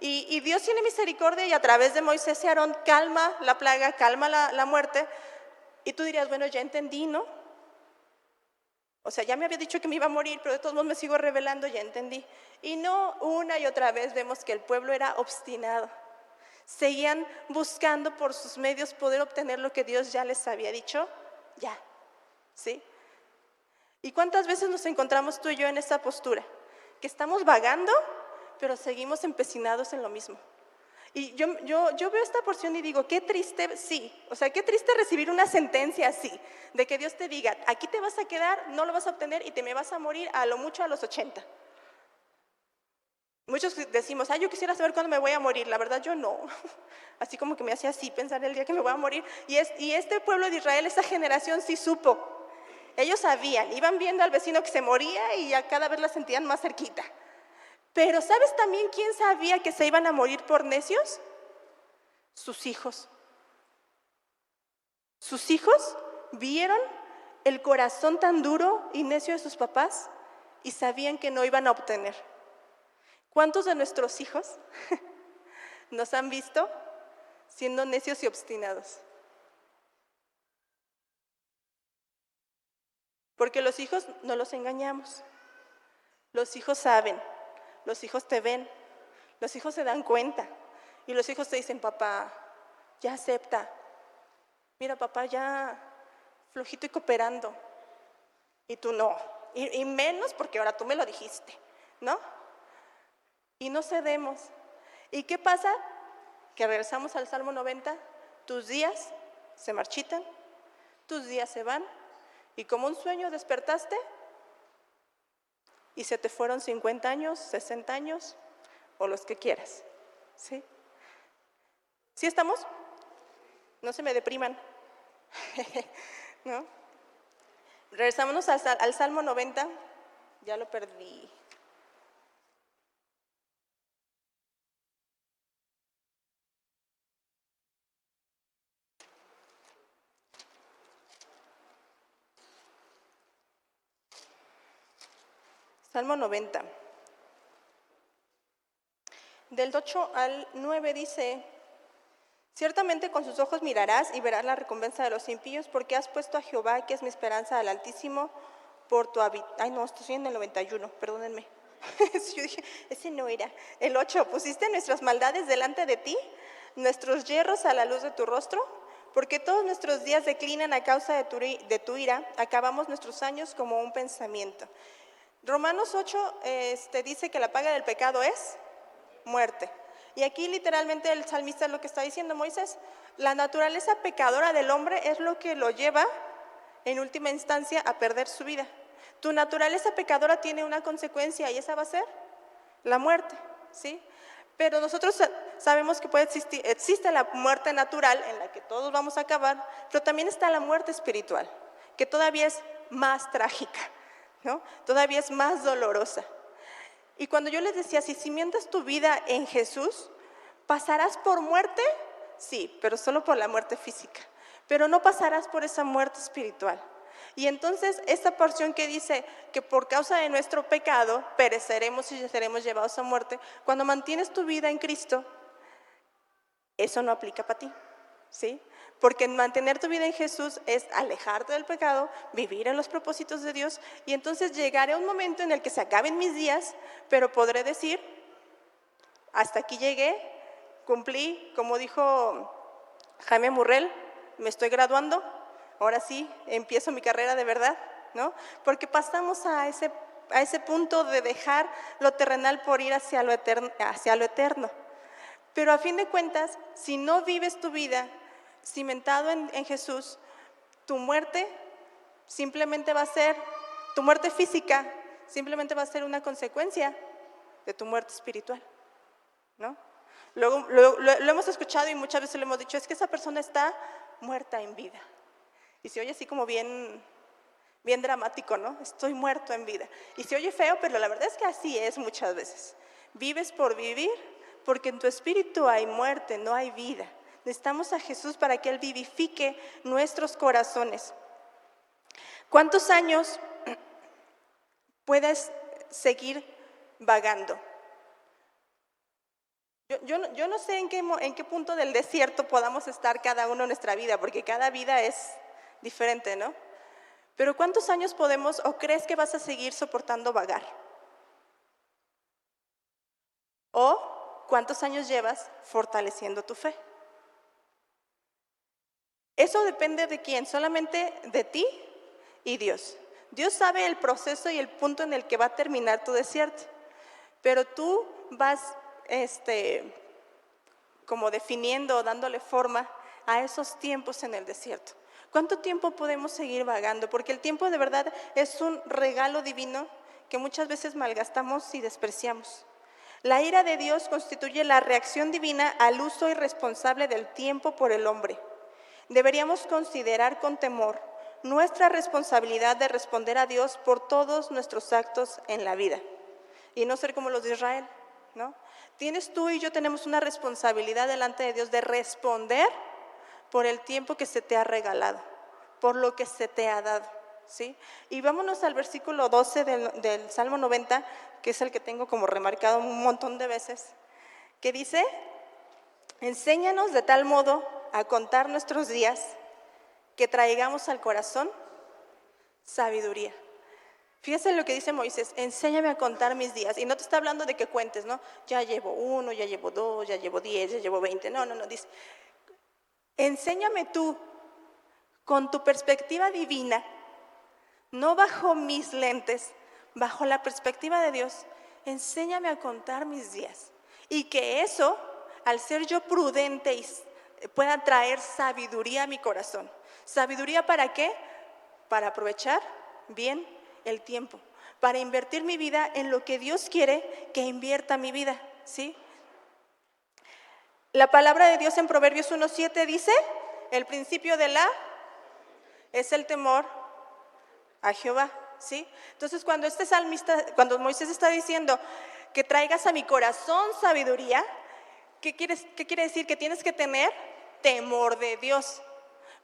Y Dios tiene misericordia y a través de Moisés y Aarón calma la plaga, calma la muerte. Y tú dirías, bueno, ya entendí, ¿no? O sea, ya me había dicho que me iba a morir, pero de todos modos me sigo rebelando, ya entendí. Y no, una y otra vez vemos que el pueblo era obstinado. Seguían buscando por sus medios poder obtener lo que Dios ya les había dicho, ya, ¿sí? ¿Y cuántas veces nos encontramos tú y yo en esa postura? Que estamos vagando, pero seguimos empecinados en lo mismo. Y yo veo esta porción y digo, qué triste, sí, o sea, qué triste recibir una sentencia así, de que Dios te diga, aquí te vas a quedar, no lo vas a obtener y te me vas a morir a lo mucho a los 80. Muchos decimos, yo quisiera saber cuándo me voy a morir, la verdad yo no, así como que me hacía así pensar el día que me voy a morir. Y este pueblo de Israel, esa generación sí supo, ellos sabían, iban viendo al vecino que se moría y ya cada vez la sentían más cerquita. Pero ¿sabes también quién sabía que se iban a morir por necios? Sus hijos. Sus hijos vieron el corazón tan duro y necio de sus papás y sabían que no iban a obtener. ¿Cuántos de nuestros hijos nos han visto siendo necios y obstinados? Porque los hijos no los engañamos. Los hijos saben. Los hijos te ven, los hijos se dan cuenta y los hijos te dicen, papá, ya acepta, mira papá, ya flojito y cooperando, y tú no, y menos porque ahora tú me lo dijiste, ¿no? Y no cedemos. ¿Y qué pasa? Que regresamos al Salmo 90, tus días se marchitan, tus días se van, y como un sueño despertaste, y se te fueron 50 años, 60 años, o los que quieras, ¿sí? ¿Sí estamos? No se me depriman, ¿no? Regresámonos al Salmo 90, ya lo perdí. Salmo 90. Del 8 al 9 dice, ciertamente con sus ojos mirarás y verás la recompensa de los impíos, porque has puesto a Jehová, que es mi esperanza, al Altísimo, por tu habitación. Ay, no, estoy en el 91, perdónenme. Yo dije, ese no era. El 8, pusiste nuestras maldades delante de ti, nuestros yerros a la luz de tu rostro, porque todos nuestros días declinan a causa de tu ira, acabamos nuestros años como un pensamiento. Romanos 8 dice que la paga del pecado es muerte. Y aquí literalmente el salmista es lo que está diciendo Moisés, la naturaleza pecadora del hombre es lo que lo lleva en última instancia a perder su vida. Tu naturaleza pecadora tiene una consecuencia y esa va a ser la muerte, ¿sí? Pero nosotros sabemos que existe la muerte natural en la que todos vamos a acabar, pero también está la muerte espiritual, que todavía es más trágica, ¿no? Todavía es más dolorosa. Y cuando yo les decía, si cimientas tu vida en Jesús, ¿pasarás por muerte? Sí, pero solo por la muerte física. Pero no pasarás por esa muerte espiritual. Y entonces esta porción que dice que por causa de nuestro pecado pereceremos y seremos llevados a muerte, cuando mantienes tu vida en Cristo, eso no aplica para ti, ¿sí? Porque mantener tu vida en Jesús es alejarte del pecado, vivir en los propósitos de Dios, y entonces llegaré a un momento en el que se acaben mis días, pero podré decir, hasta aquí llegué, cumplí, como dijo Jaime Murrell, me estoy graduando, ahora sí empiezo mi carrera de verdad, ¿no? Porque pasamos a ese punto de dejar lo terrenal por ir hacia lo eterno. Pero a fin de cuentas, si no vives tu vida cimentado en Jesús, tu muerte simplemente va a ser, tu muerte física simplemente va a ser una consecuencia de tu muerte espiritual, ¿no? Luego, lo hemos escuchado y muchas veces lo hemos dicho, es que esa persona está muerta en vida. Y se oye así como bien dramático, ¿no? Estoy muerto en vida. Y se oye feo, pero la verdad es que así es muchas veces. Vives por vivir, porque en tu espíritu hay muerte, no hay vida. Necesitamos a Jesús para que Él vivifique nuestros corazones. ¿Cuántos años puedes seguir vagando? Yo no sé en qué punto del desierto podamos estar cada uno en nuestra vida, porque cada vida es diferente, ¿no? Pero ¿cuántos años podemos o crees que vas a seguir soportando vagar? ¿O cuántos años llevas fortaleciendo tu fe? Eso depende de quién, solamente de ti y Dios. Dios sabe el proceso y el punto en el que va a terminar tu desierto, pero tú vas como definiendo, dándole forma a esos tiempos en el desierto. ¿Cuánto tiempo podemos seguir vagando? Porque el tiempo de verdad es un regalo divino que muchas veces malgastamos y despreciamos. La ira de Dios constituye la reacción divina al uso irresponsable del tiempo por el hombre. Deberíamos considerar con temor nuestra responsabilidad de responder a Dios por todos nuestros actos en la vida y no ser como los de Israel, ¿no? Tú y yo tenemos una responsabilidad delante de Dios de responder por el tiempo que se te ha regalado, por lo que se te ha dado, ¿sí? Y vámonos al versículo 12 del Salmo 90, que es el que tengo como remarcado un montón de veces, que dice, enséñanos de tal modo a contar nuestros días que traigamos al corazón sabiduría. Fíjese lo que dice Moisés, enséñame a contar mis días. Y no te está hablando de que cuentes, ¿no? Ya llevo 1, ya llevo 2, ya llevo 10, ya llevo 20. No, dice, enséñame tú con tu perspectiva divina, no bajo mis lentes, bajo la perspectiva de Dios, enséñame a contar mis días. Y que eso, al ser yo prudente, pueda traer sabiduría a mi corazón. ¿Sabiduría para qué? Para aprovechar bien el tiempo, para invertir mi vida en lo que Dios quiere que invierta mi vida, ¿sí? La palabra de Dios en Proverbios 1:7 dice, el principio de es el temor a Jehová, ¿sí? Entonces cuando Moisés está diciendo que traigas a mi corazón sabiduría, ¿qué quiere decir? Que tienes que tener temor de Dios.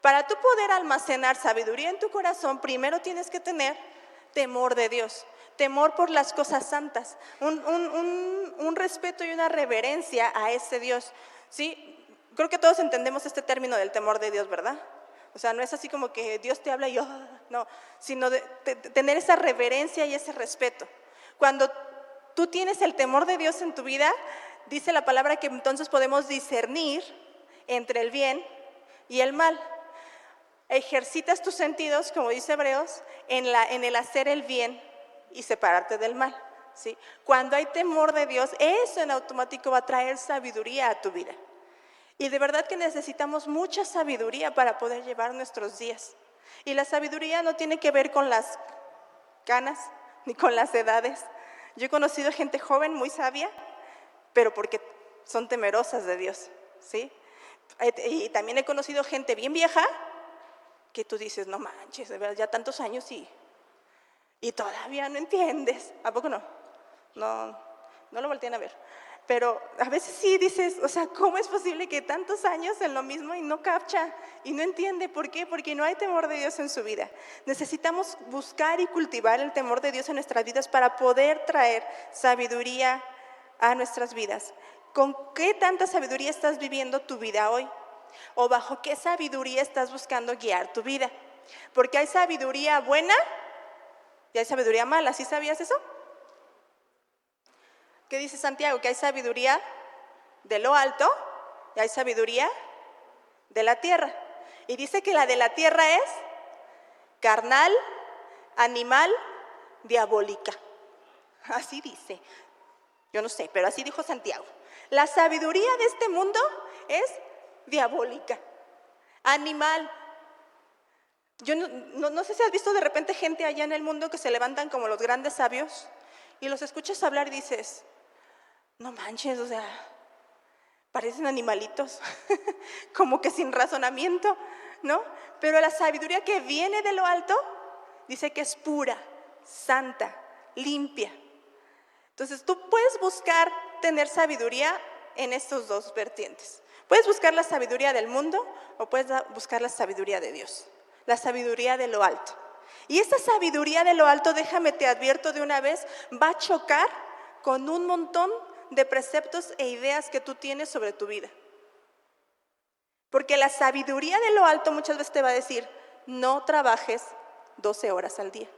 Para tú poder almacenar sabiduría en tu corazón, primero tienes que tener temor de Dios, temor por las cosas santas, un respeto y una reverencia a ese Dios, ¿sí? Creo que todos entendemos este término del temor de Dios, ¿verdad? O sea, no es así como que Dios te habla y yo, no, sino de tener esa reverencia y ese respeto. Cuando tú tienes el temor de Dios en tu vida, dice la palabra que entonces podemos discernir entre el bien y el mal. Ejercitas tus sentidos, como dice Hebreos, en el hacer el bien y separarte del mal, ¿sí? Cuando hay temor de Dios, eso en automático va a traer sabiduría a tu vida. Y de verdad que necesitamos mucha sabiduría para poder llevar nuestros días. Y la sabiduría no tiene que ver con las canas ni con las edades. Yo he conocido gente joven muy sabia, pero porque son temerosas de Dios, ¿sí? Y también he conocido gente bien vieja que tú dices, no manches, de verdad, ya tantos años y todavía no entiendes. ¿A poco no? No lo voltean a ver. Pero a veces sí dices, o sea, ¿cómo es posible que tantos años en lo mismo y no capcha y no entiende? ¿Por qué? Porque no hay temor de Dios en su vida. Necesitamos buscar y cultivar el temor de Dios en nuestras vidas para poder traer sabiduría a nuestras vidas. ¿Con qué tanta sabiduría estás viviendo tu vida hoy? ¿O bajo qué sabiduría estás buscando guiar tu vida? Porque hay sabiduría buena y hay sabiduría mala. ¿Sí sabías eso? ¿Qué dice Santiago? Que hay sabiduría de lo alto y hay sabiduría de la tierra. Y dice que la de la tierra es carnal, animal, diabólica. Así dice. Yo no sé, pero así dijo Santiago. La sabiduría de este mundo es diabólica, animal. Yo no sé si has visto de repente gente allá en el mundo que se levantan como los grandes sabios y los escuchas hablar y dices, no manches, o sea, parecen animalitos, como que sin razonamiento, ¿no? Pero la sabiduría que viene de lo alto dice que es pura, santa, limpia. Entonces tú puedes buscar tener sabiduría en estos dos vertientes. Puedes buscar la sabiduría del mundo o puedes buscar la sabiduría de Dios, la sabiduría de lo alto. Y esta sabiduría de lo alto, déjame te advierto de una vez, va a chocar con un montón de preceptos e ideas que tú tienes sobre tu vida. Porque la sabiduría de lo alto muchas veces te va a decir, no trabajes 12 horas al día.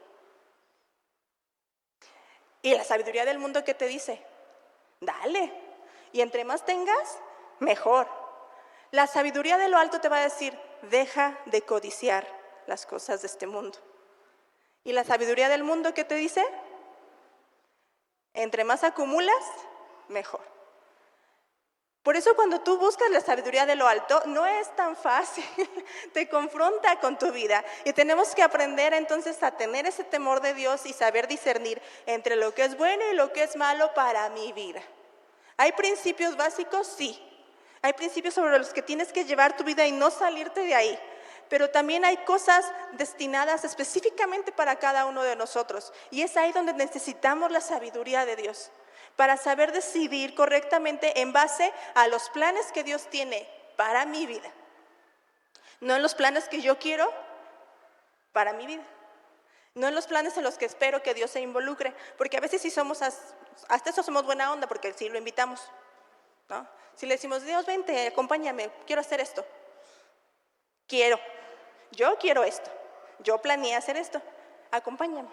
Y la sabiduría del mundo, ¿qué te dice? Dale. Y entre más tengas, mejor. La sabiduría de lo alto te va a decir, deja de codiciar las cosas de este mundo. Y la sabiduría del mundo, ¿qué te dice? Entre más acumulas, mejor. Por eso cuando tú buscas la sabiduría de lo alto, no es tan fácil, te confronta con tu vida. Y tenemos que aprender entonces a tener ese temor de Dios y saber discernir entre lo que es bueno y lo que es malo para mi vida. ¿Hay principios básicos? Sí. Hay principios sobre los que tienes que llevar tu vida y no salirte de ahí. Pero también hay cosas destinadas específicamente para cada uno de nosotros. Y es ahí donde necesitamos la sabiduría de Dios, para saber decidir correctamente en base a los planes que Dios tiene para mi vida. No en los planes que yo quiero para mi vida. No en los planes en los que espero que Dios se involucre. Porque a veces sí somos, hasta eso somos buena onda, porque sí lo invitamos, ¿no? Si le decimos, Dios, vente, acompáñame, quiero hacer esto. Yo quiero esto. Yo planeé hacer esto. Acompáñame.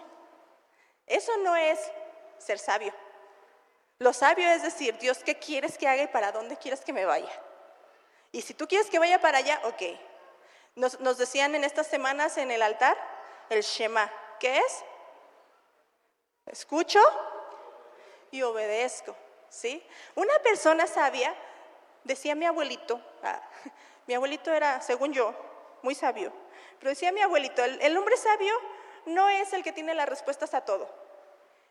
Eso no es ser sabio. Lo sabio es decir, Dios, ¿qué quieres que haga y para dónde quieres que me vaya? Y si tú quieres que vaya para allá, ok. Nos decían en estas semanas en el altar, el Shema. ¿Qué es? Escucho y obedezco, ¿sí? Una persona sabia, decía mi abuelito era, según yo, muy sabio, pero decía mi abuelito, el hombre sabio no es el que tiene las respuestas a todo.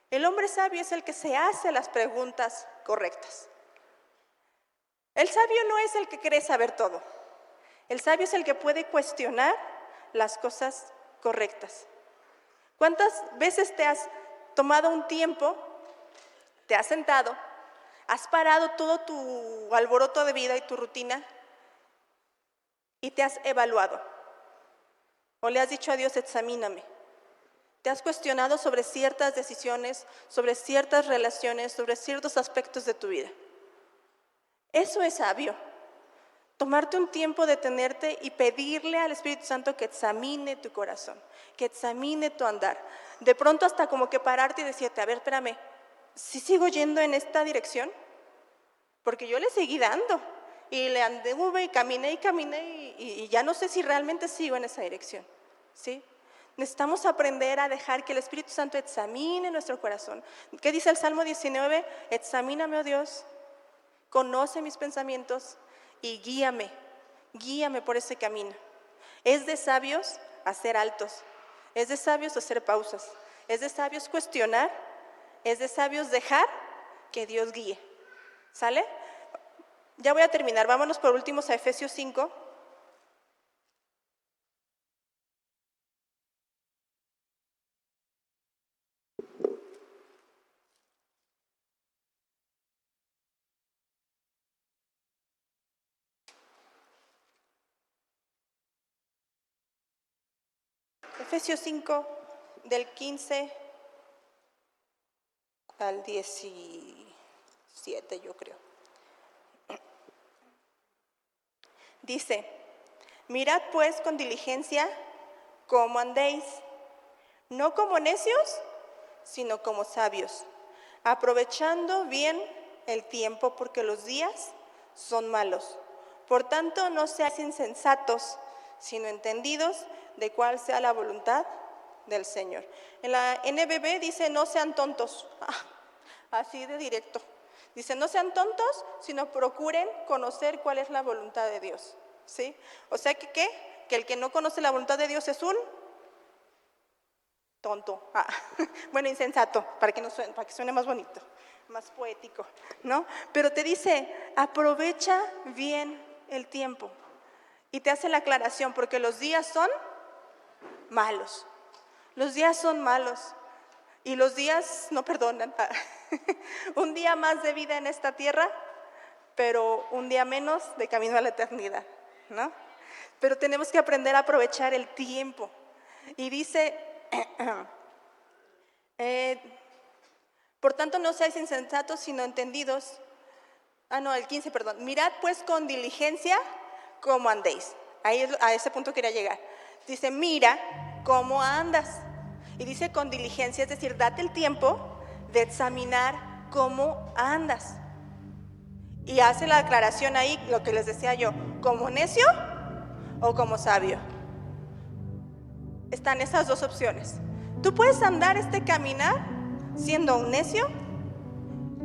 El hombre sabio es el que se hace las preguntas correctas. El sabio no es el que cree saber todo. El sabio es el que puede cuestionar las cosas correctas. ¿Cuántas veces te has tomado un tiempo, te has sentado, has parado todo tu alboroto de vida y tu rutina y te has evaluado? ¿O le has dicho a Dios, examíname? ¿Te has cuestionado sobre ciertas decisiones, sobre ciertas relaciones, sobre ciertos aspectos de tu vida? Eso es sabio. Tomarte un tiempo, detenerte y pedirle al Espíritu Santo que examine tu corazón, que examine tu andar. De pronto hasta como que pararte y decirte, a ver, espérame, ¿sí sigo yendo en esta dirección? Porque yo le seguí dando y le anduve y caminé y ya no sé si realmente sigo en esa dirección, ¿sí? Necesitamos aprender a dejar que el Espíritu Santo examine nuestro corazón. ¿Qué dice el Salmo 19? Examíname, oh Dios, conoce mis pensamientos y guíame por ese camino. Es de sabios hacer altos, es de sabios hacer pausas, es de sabios cuestionar, es de sabios dejar que Dios guíe. ¿Sale? Ya voy a terminar, vámonos por últimos a Efesios 5. Efesios 5, del 15 al 17, yo creo. Dice: mirad pues con diligencia cómo andéis, no como necios, sino como sabios, aprovechando bien el tiempo, porque los días son malos. Por tanto, no seáis insensatos, sino entendidos de cuál sea la voluntad del Señor. En la NBB dice: no sean tontos. Así de directo. Dice: no sean tontos, sino procuren conocer cuál es la voluntad de Dios. ¿Sí? O sea que, ¿qué? Que el que no conoce la voluntad de Dios es un tonto. Bueno, insensato, para que suene más bonito, más poético, ¿no? Pero te dice: aprovecha bien el tiempo. Y te hace la aclaración, porque los días son malos. Los días son malos. Y los días no perdonan. Un día más de vida en esta tierra, pero un día menos de camino a la eternidad, ¿no? Pero tenemos que aprender a aprovechar el tiempo. Y dice, por tanto no seáis insensatos, sino entendidos. El 15, perdón. Mirad pues con diligencia cómo andéis. Ahí, a ese punto quería llegar. Dice: mira cómo andas. Y dice con diligencia, es decir, date el tiempo de examinar cómo andas. Y hace la aclaración ahí, lo que les decía yo: ¿como necio o como sabio? Están esas dos opciones. Tú puedes andar caminar siendo un necio,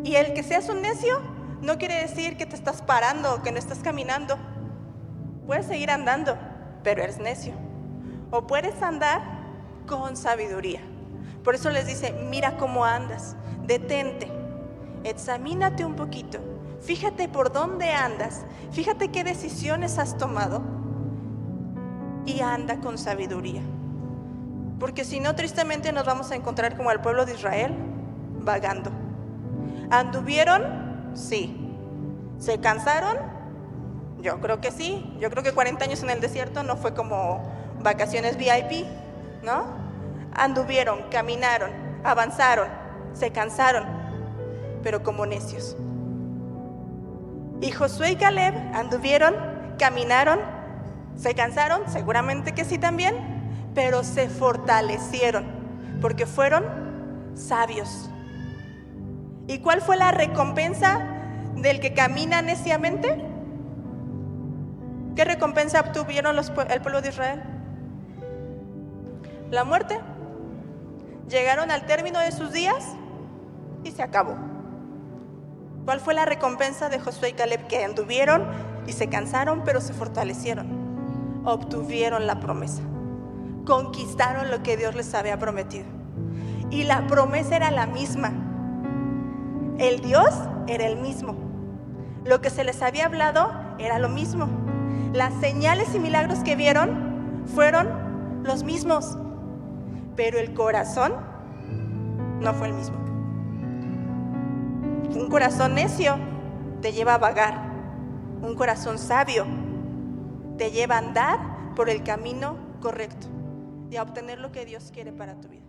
y el que seas un necio no quiere decir que te estás parando o que no estás caminando. Puedes seguir andando, pero eres necio. O puedes andar con sabiduría. Por eso les dice: mira cómo andas, detente, examínate un poquito, fíjate por dónde andas, fíjate qué decisiones has tomado y anda con sabiduría. Porque si no, tristemente nos vamos a encontrar como el pueblo de Israel, vagando. ¿Anduvieron? Sí. ¿Se cansaron? Yo creo que sí. Yo creo que 40 años en el desierto no fue como vacaciones VIP, ¿no? Anduvieron, caminaron, avanzaron, se cansaron, pero como necios. Y Josué y Caleb anduvieron, caminaron, se cansaron, seguramente que sí también, pero se fortalecieron, porque fueron sabios. ¿Y cuál fue la recompensa del que camina neciamente? ¿Qué recompensa obtuvieron el pueblo de Israel? La muerte. Llegaron al término de sus días y se acabó. ¿Cuál fue la recompensa de Josué y Caleb? Que anduvieron y se cansaron, pero se fortalecieron. Obtuvieron la promesa. Conquistaron lo que Dios les había prometido. Y la promesa era la misma. El Dios era el mismo. Lo que se les había hablado era lo mismo. Las señales y milagros que vieron fueron los mismos, pero el corazón no fue el mismo. Un corazón necio te lleva a vagar. Un corazón sabio te lleva a andar por el camino correcto y a obtener lo que Dios quiere para tu vida.